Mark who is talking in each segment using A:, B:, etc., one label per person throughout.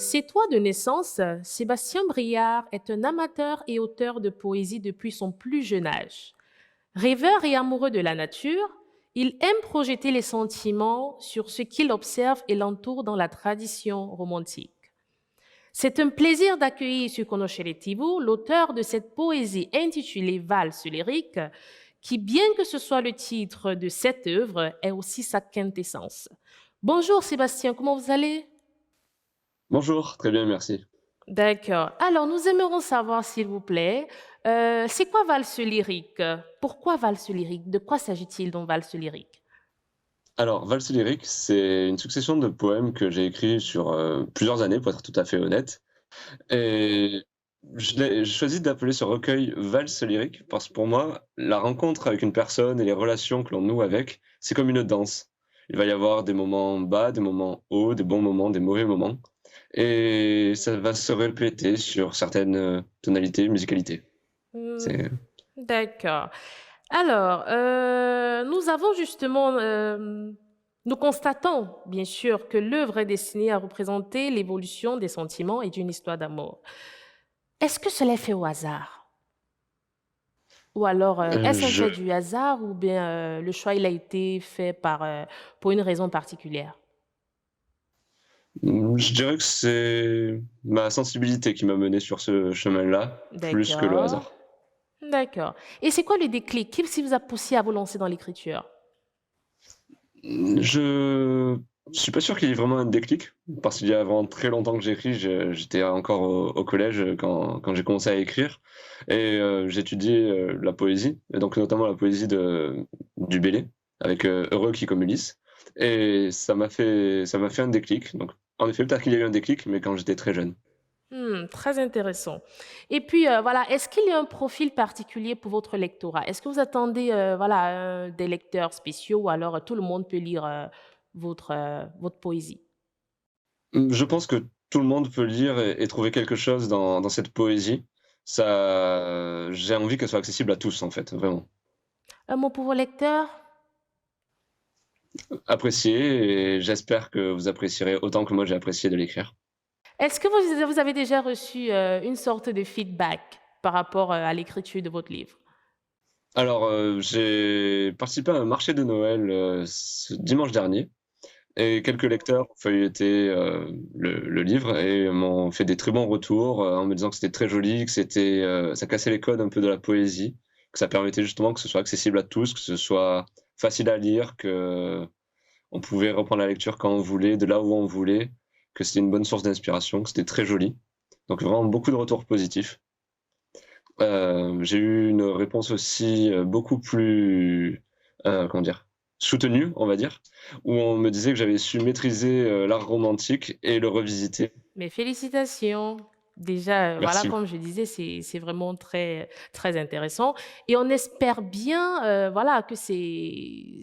A: C'est toi de naissance, Sébastien Briard est un amateur et auteur de poésie depuis son plus jeune âge. Rêveur et amoureux de la nature, il aime projeter les sentiments sur ce qu'il observe et l'entoure dans la tradition romantique. C'est un plaisir d'accueillir sur Konosheletivu l'auteur de cette poésie intitulée Valse lyrique, qui, bien que ce soit le titre de cette œuvre, est aussi sa quintessence. Bonjour Sébastien, comment vous allez?
B: Bonjour, très bien, merci.
A: D'accord. Alors, nous aimerons savoir, s'il vous plaît, c'est quoi valse lyrique? Pourquoi valse lyrique? De quoi s'agit-il dans valse lyrique?
B: Alors, Valse lyrique, c'est une succession de poèmes que j'ai écrits sur plusieurs années, pour être tout à fait honnête. Et j'ai choisi d'appeler ce recueil Valse lyrique parce que pour moi, la rencontre avec une personne et les relations que l'on noue avec, c'est comme une danse. Il va y avoir des moments bas, des moments hauts, des bons moments, des mauvais moments. Et ça va se répéter sur certaines tonalités, musicalités.
A: Hmm,
B: C'est
A: d'accord. Alors, nous avons justement, nous constatons, bien sûr, que l'œuvre est destinée à représenter l'évolution des sentiments et d'une histoire d'amour. Est-ce que cela est fait au hasard? Ou alors, est-ce un
B: je
A: fait du hasard ou bien le choix il a été fait pour une raison particulière?
B: Je dirais que c'est ma sensibilité qui m'a mené sur ce chemin-là, plus que le
A: D'accord.
B: hasard.
A: D'accord. Et c'est quoi le déclic? Qu'est-ce qui vous a poussé à vous lancer dans l'écriture?
B: Je suis pas sûr qu'il y ait vraiment un déclic, parce qu'il y a vraiment très longtemps que j'écris, j'étais encore au collège quand j'ai commencé à écrire et j'étudiais, la poésie et donc notamment la poésie du Bellay avec, Heureux qui comme Ulysse et ça m'a fait un déclic donc en effet, peut-être qu'il y a eu un déclic, mais quand j'étais très jeune.
A: Très intéressant. Et puis, voilà, est-ce qu'il y a un profil particulier pour votre lectorat? Est-ce que vous attendez, voilà, des lecteurs spéciaux ou alors tout le monde peut lire, votre poésie?
B: Je pense que tout le monde peut lire et trouver quelque chose dans cette poésie. Ça j'ai envie qu'elle soit accessible à tous, en fait, vraiment.
A: Un mot pour vos lecteurs?
B: Apprécier et j'espère que vous apprécierez autant que moi j'ai apprécié de l'écrire.
A: Est-ce que vous avez déjà reçu, une sorte de feedback par rapport, à l'écriture de votre livre?
B: Alors, j'ai participé à un marché de Noël, ce dimanche dernier et quelques lecteurs ont feuilleté, le livre et m'ont fait des très bons retours, en me disant que c'était très joli, que ça cassait les codes un peu de la poésie, que ça permettait justement que ce soit accessible à tous, que ce soit facile à lire, qu'on pouvait reprendre la lecture quand on voulait, de là où on voulait, que c'était une bonne source d'inspiration, que c'était très joli. Donc vraiment beaucoup de retours positifs. J'ai eu une réponse aussi, beaucoup plus, comment dire? Soutenue, on va dire, où on me disait que j'avais su maîtriser, l'art romantique et le revisiter.
A: Mes félicitations. Déjà, voilà,
B: Merci.
A: comme je disais, c'est vraiment très très intéressant et on espère bien, voilà, que c'est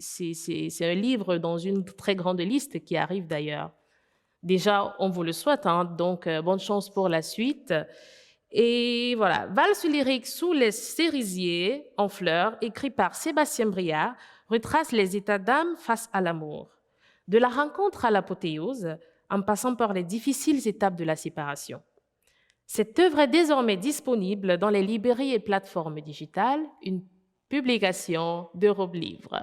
A: un livre dans une très grande liste qui arrive d'ailleurs. Déjà, on vous le souhaite, hein, donc bonne chance pour la suite et voilà, valse lyrique sous les cerisiers en fleurs, écrit par Sébastien Briard, retrace les états d'âme face à l'amour. De la rencontre à l'apothéose, en passant par les difficiles étapes de la séparation. Cette œuvre est désormais disponible dans les librairies et plateformes digitales, une publication d'Europe Livre.